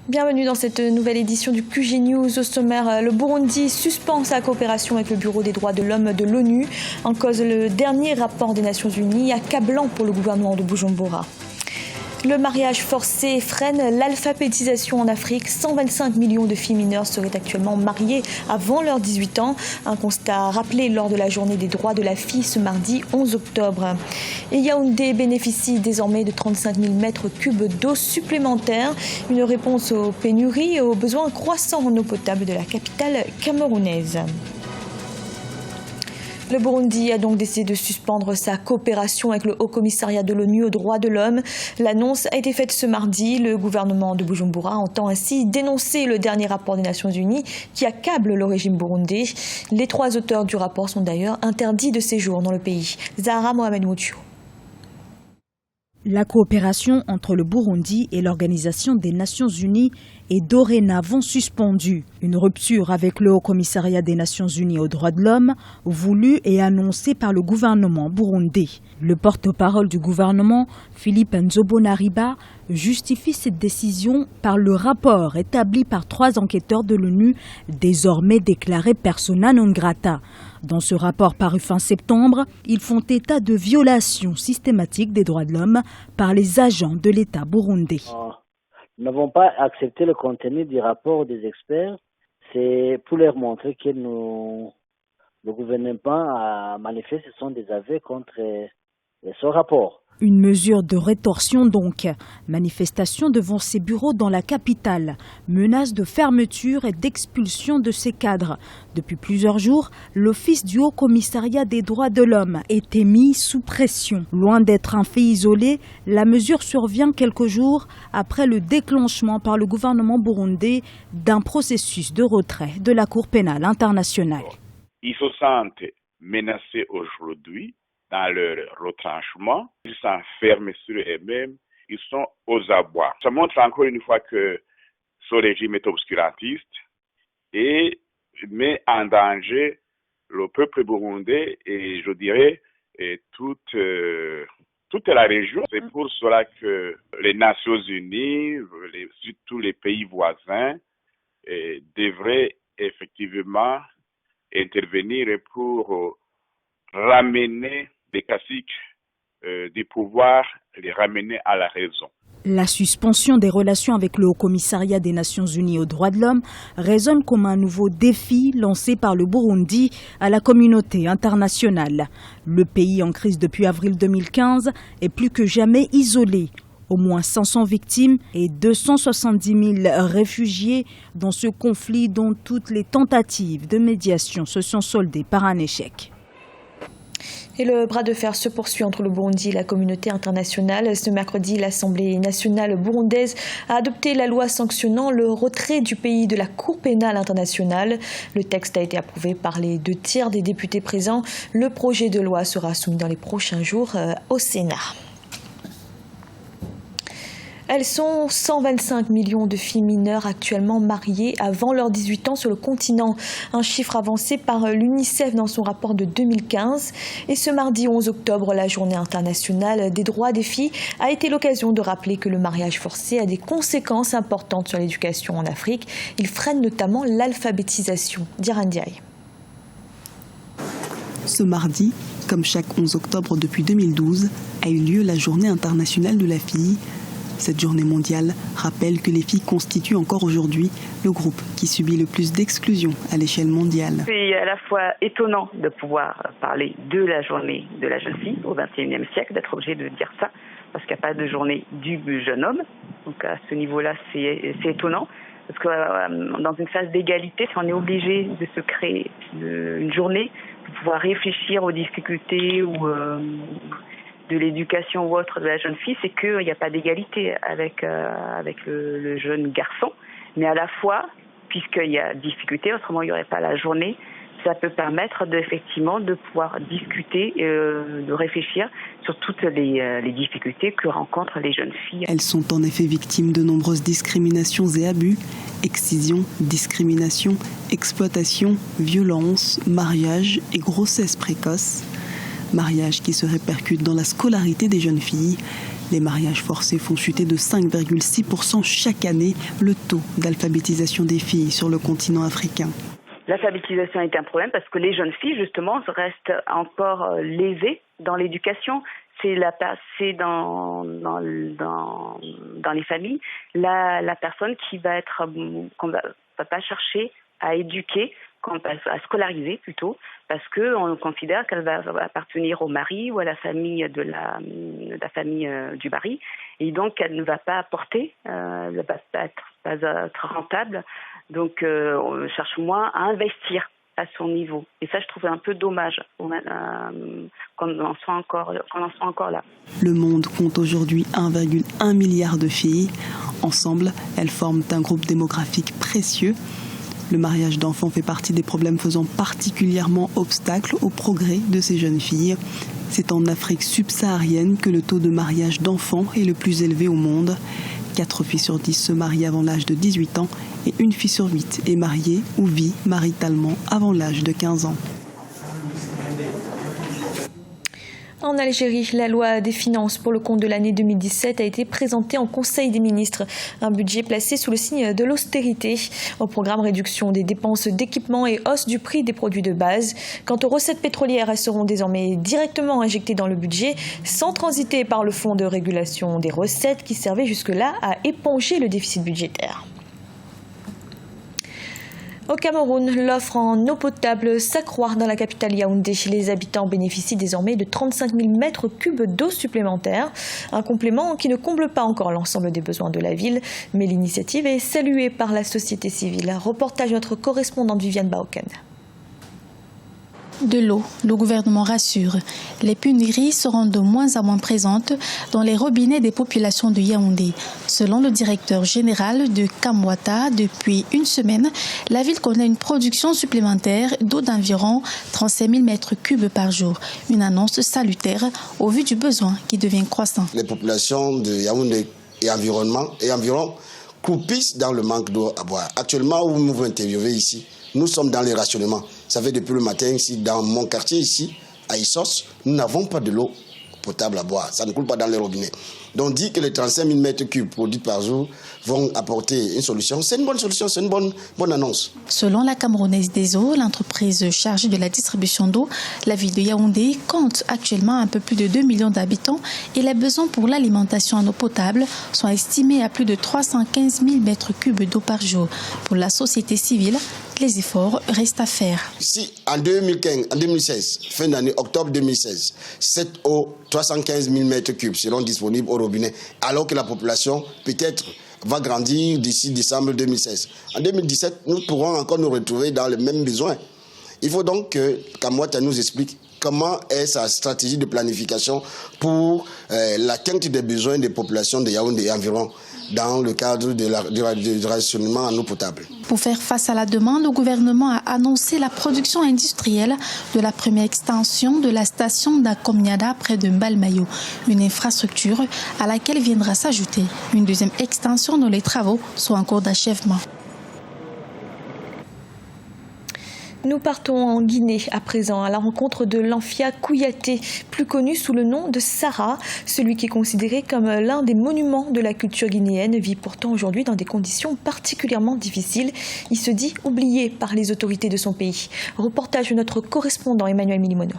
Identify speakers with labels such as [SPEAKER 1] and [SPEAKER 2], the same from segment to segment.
[SPEAKER 1] Bienvenue dans cette nouvelle édition du QG News. Au sommaire, le Burundi suspend sa coopération avec le Bureau des droits de l'homme de l'ONU. En cause, le dernier rapport des Nations Unies, accablant pour le gouvernement de Bujumbura. Le mariage forcé freine l'alphabétisation en Afrique. 125 millions de filles mineures seraient actuellement mariées avant leurs 18 ans. Un constat rappelé lors de la journée des droits de la fille ce mardi 11 octobre. Et Yaoundé bénéficie désormais de 35 000 mètres cubes d'eau supplémentaires. Une réponse aux pénuries et aux besoins croissants en eau potable de la capitale camerounaise. Le Burundi a donc décidé de suspendre sa coopération avec le Haut-Commissariat de l'ONU aux droits de l'homme. L'annonce a été faite ce mardi. Le gouvernement de Bujumbura entend ainsi dénoncer le dernier rapport des Nations Unies qui accable le régime burundais. Les 3 auteurs du rapport sont d'ailleurs interdits de séjour dans le pays. Zahra Mohamed Mouchou.
[SPEAKER 2] La coopération entre le Burundi et l'Organisation des Nations Unies est dorénavant suspendue. Une rupture avec le Haut-Commissariat des Nations Unies aux droits de l'homme, voulue et annoncée par le gouvernement burundais. Le porte-parole du gouvernement, Philippe Nzobonariba, justifie cette décision par le rapport établi par 3 enquêteurs de l'ONU, désormais déclarés persona non grata. Dans ce rapport paru fin septembre, ils font état de violations systématiques des droits de l'homme par les agents de l'État burundais.
[SPEAKER 3] Nous n'avons pas accepté le contenu du rapport des experts. C'est pour leur montrer que le gouvernement a manifesté son désaveu contre ce rapport.
[SPEAKER 2] Une mesure de rétorsion donc. Manifestation devant ses bureaux dans la capitale. Menace de fermeture et d'expulsion de ses cadres. Depuis plusieurs jours, l'Office du Haut-Commissariat des droits de l'homme était mis sous pression. Loin d'être un fait isolé, la mesure survient quelques jours après le déclenchement par le gouvernement burundais d'un processus de retrait de la Cour pénale internationale.
[SPEAKER 4] Ils se sentent menacés aujourd'hui dans leur retranchement, ils s'enferment sur eux-mêmes, ils sont aux abois. Ça montre encore une fois que ce régime est obscurantiste et met en danger le peuple burundais et je dirais toute la région. C'est pour cela que les Nations Unies, surtout les pays voisins, devraient effectivement intervenir pour ramener des caciques du pouvoir, les ramener à la raison.
[SPEAKER 2] La suspension des relations avec le Haut-Commissariat des Nations Unies aux droits de l'homme résonne comme un nouveau défi lancé par le Burundi à la communauté internationale. Le pays en crise depuis avril 2015 est plus que jamais isolé. Au moins 500 victimes et 270 000 réfugiés dans ce conflit dont toutes les tentatives de médiation se sont soldées par un échec.
[SPEAKER 1] Et le bras de fer se poursuit entre le Burundi et la communauté internationale. Ce mercredi, l'Assemblée nationale burundaise a adopté la loi sanctionnant le retrait du pays de la Cour pénale internationale. Le texte a été approuvé par les 2/3 des députés présents. Le projet de loi sera soumis dans les prochains jours au Sénat. Elles sont 125 millions de filles mineures actuellement mariées avant leurs 18 ans sur le continent. Un chiffre avancé par l'UNICEF dans son rapport de 2015. Et ce mardi 11 octobre, la journée internationale des droits des filles a été l'occasion de rappeler que le mariage forcé a des conséquences importantes sur l'éducation en Afrique. Il freine notamment l'alphabétisation. Diran Ndiaye.
[SPEAKER 5] Ce mardi, comme chaque 11 octobre depuis 2012, a eu lieu la journée internationale de la fille. Cette journée mondiale rappelle que les filles constituent encore aujourd'hui le groupe qui subit le plus d'exclusion à l'échelle mondiale.
[SPEAKER 6] C'est à la fois étonnant de pouvoir parler de la journée de la jeune fille au XXIe siècle, d'être obligé de dire ça, parce qu'il n'y a pas de journée du jeune homme. Donc à ce niveau-là, c'est étonnant, parce que dans une phase d'égalité, on est obligé de se créer une journée pour pouvoir réfléchir aux difficultés ou de l'éducation ou autre de la jeune fille, c'est qu'il n'y a pas d'égalité avec le jeune garçon. Mais à la fois, puisqu'il y a difficulté, autrement il n'y aurait pas la journée, ça peut permettre effectivement de pouvoir discuter, de réfléchir sur toutes les difficultés que rencontrent les jeunes filles.
[SPEAKER 5] Elles sont en effet victimes de nombreuses discriminations et abus, excision, discrimination, exploitation, violence, mariage et grossesse précoce. Mariage qui se répercute dans la scolarité des jeunes filles, Les mariages forcés font chuter de 5,6% chaque année le taux d'alphabétisation des filles sur le continent africain.
[SPEAKER 6] L'alphabétisation est un problème parce que les jeunes filles, justement, restent encore lésées dans l'éducation. C'est dans les familles la personne qu'on va pas chercher à éduquer, à scolariser plutôt, parce qu'on considère qu'elle va appartenir au mari ou à la famille la famille du mari, et donc elle ne va pas apporter, elle ne va pas être rentable. Donc on cherche moins à investir à son niveau. Et ça, je trouve un peu dommage qu'on en soit encore là.
[SPEAKER 5] Le monde compte aujourd'hui 1,1 milliard de filles. Ensemble, elles forment un groupe démographique précieux. Le mariage d'enfants fait partie des problèmes faisant particulièrement obstacle au progrès de ces jeunes filles. C'est en Afrique subsaharienne que le taux de mariage d'enfants est le plus élevé au monde. 4 filles sur 10 se marient avant l'âge de 18 ans et 1 fille sur 8 est mariée ou vit maritalement avant l'âge de 15 ans.
[SPEAKER 1] En Algérie, la loi des finances pour le compte de l'année 2017 a été présentée en Conseil des ministres. Un budget placé sous le signe de l'austérité. Au programme, réduction des dépenses d'équipement et hausse du prix des produits de base. Quant aux recettes pétrolières, elles seront désormais directement injectées dans le budget, sans transiter par le fonds de régulation des recettes qui servait jusque-là à éponger le déficit budgétaire. Au Cameroun, l'offre en eau potable s'accroît dans la capitale Yaoundé. Les habitants bénéficient désormais de 35 000 mètres cubes d'eau supplémentaire. Un complément qui ne comble pas encore l'ensemble des besoins de la ville. Mais l'initiative est saluée par la société civile. Reportage de notre correspondante Viviane Baoken.
[SPEAKER 7] De l'eau, le gouvernement rassure. Les pénuries seront de moins en moins présentes dans les robinets des populations de Yaoundé. Selon le directeur général de Kamwata, depuis une semaine, la ville connaît une production supplémentaire d'eau d'environ 35 000 mètres cubes par jour. Une annonce salutaire au vu du besoin qui devient croissant.
[SPEAKER 8] Les populations de Yaoundé et environ croupissent dans le manque d'eau à boire. Actuellement, où nous vous interviewez ici, nous sommes dans les rationnements. Ça fait depuis le matin ici, dans mon quartier ici, à Issos, nous n'avons pas de l'eau potable à boire. Ça ne coule pas dans les robinets. Donc, dit que les 35 000 mètres cubes produits par jour vont apporter une solution. C'est une bonne solution, c'est une bonne annonce.
[SPEAKER 7] Selon la Camerounaise des eaux, l'entreprise chargée de la distribution d'eau, la ville de Yaoundé compte actuellement un peu plus de 2 millions d'habitants et les besoins pour l'alimentation en eau potable sont estimés à plus de 315 000 mètres cubes d'eau par jour. Pour la société civile, les efforts restent à faire.
[SPEAKER 8] Si en 2016, fin d'année, octobre 2016, cette eau, 315 000 mètres cubes seront disponibles au robinet, alors que la population peut-être va grandir d'ici décembre 2016. En 2017, nous pourrons encore nous retrouver dans les mêmes besoins. Il faut donc que Kamwata nous explique comment est sa stratégie de planification pour l'atteinte des besoins des populations de Yaoundé et environ dans le cadre du rationnement en eau potable.
[SPEAKER 7] Pour faire face à la demande, le gouvernement a annoncé la production industrielle de la première extension de la station d'Akomniada près de Mbalmayo, une infrastructure à laquelle viendra s'ajouter une deuxième extension dont les travaux sont en cours d'achèvement.
[SPEAKER 1] Nous partons en Guinée à présent à la rencontre de Lamphia Kouyaté, plus connu sous le nom de Sarah. Celui qui est considéré comme l'un des monuments de la culture guinéenne vit pourtant aujourd'hui dans des conditions particulièrement difficiles. Il se dit oublié par les autorités de son pays. Reportage de notre correspondant Emmanuel Milimono.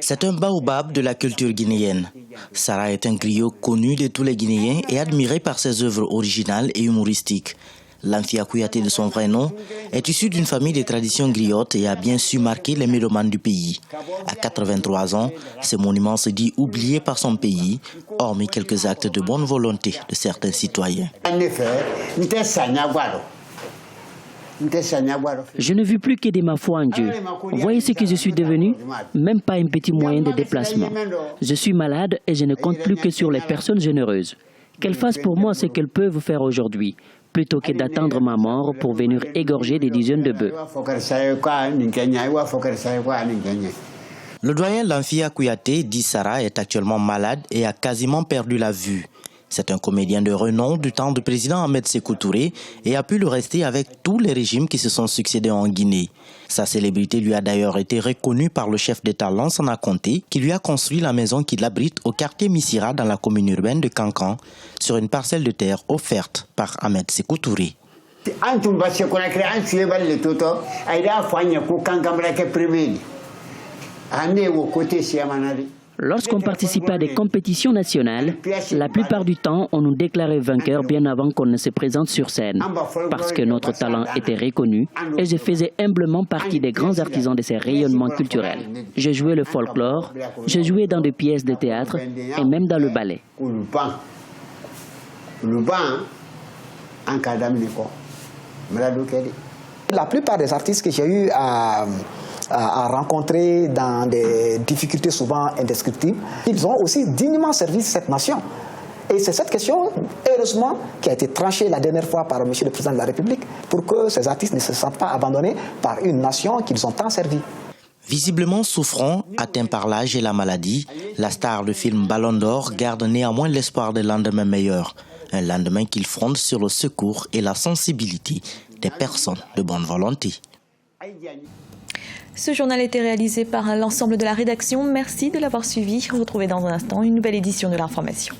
[SPEAKER 9] C'est un baobab de la culture guinéenne. Sarah est un griot connu de tous les Guinéens et admiré par ses œuvres originales et humoristiques. Lamphia Kouyaté de son vrai nom est issue d'une famille de tradition griotte et a bien su marquer les mélomanes du pays. À 83 ans, ce monument se dit oublié par son pays, hormis quelques actes de bonne volonté de certains citoyens.
[SPEAKER 10] Je ne vis plus que de ma foi en Dieu. Voyez ce que je suis devenu, même pas un petit moyen de déplacement. Je suis malade et je ne compte plus que sur les personnes généreuses. Qu'elles fassent pour moi ce qu'elles peuvent faire aujourd'hui, plutôt que d'attendre ma mort pour venir égorger des dizaines de bœufs.
[SPEAKER 9] Le doyen Lamphia Kouyaté, dit Sarah, est actuellement malade et a quasiment perdu la vue. C'est un comédien de renom du temps du président Ahmed Sékou Touré et a pu le rester avec tous les régimes qui se sont succédés en Guinée. Sa célébrité lui a d'ailleurs été reconnue par le chef d'État Lansana Conté qui lui a construit la maison qui l'abrite au quartier Missira dans la commune urbaine de Kankan sur une parcelle de terre offerte par Ahmed Sékou Touré.
[SPEAKER 10] Lorsqu'on participait à des compétitions nationales, la plupart du temps, on nous déclarait vainqueurs bien avant qu'on ne se présente sur scène, parce que notre talent était reconnu et je faisais humblement partie des grands artisans de ces rayonnements culturels. Je jouais le folklore, je jouais dans des pièces de théâtre et même dans le ballet.
[SPEAKER 11] La plupart des artistes que j'ai eu à rencontrer dans des difficultés souvent indescriptibles, ils ont aussi dignement servi cette nation. Et c'est cette question, heureusement, qui a été tranchée la dernière fois par M. le Président de la République pour que ces artistes ne se sentent pas abandonnés par une nation qu'ils ont tant servi.
[SPEAKER 9] Visiblement souffrant, atteint par l'âge et la maladie, la star du film Ballon d'Or garde néanmoins l'espoir d'un lendemain meilleur. Un lendemain qu'il fonde sur le secours et la sensibilité des personnes de bonne volonté.
[SPEAKER 1] Ce journal a été réalisé par l'ensemble de la rédaction. Merci de l'avoir suivi. Retrouvez dans un instant une nouvelle édition de l'information.